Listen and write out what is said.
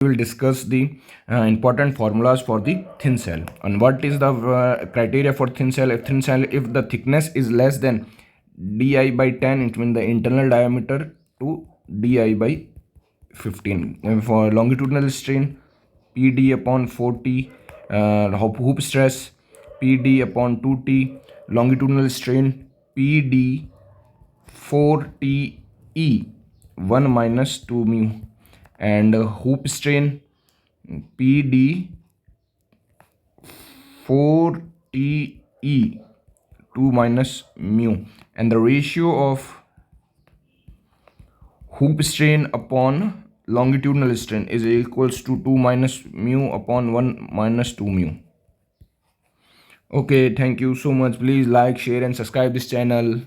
we will discuss the important formulas for the thin cell. And what is the criteria for thin cell? If thin cell, if the thickness is less than di by 10, it means the internal diameter to di by 15. And for longitudinal strain, pd upon 40, hoop stress pd upon 2t, longitudinal strain pd 4 TE 1 minus 2 mu, and hoop strain PD 4 TE 2 minus mu, and the ratio of hoop strain upon longitudinal strain is equals to 2 minus mu upon 1 minus 2 mu. Okay, thank you so much. Please like, share and subscribe this channel.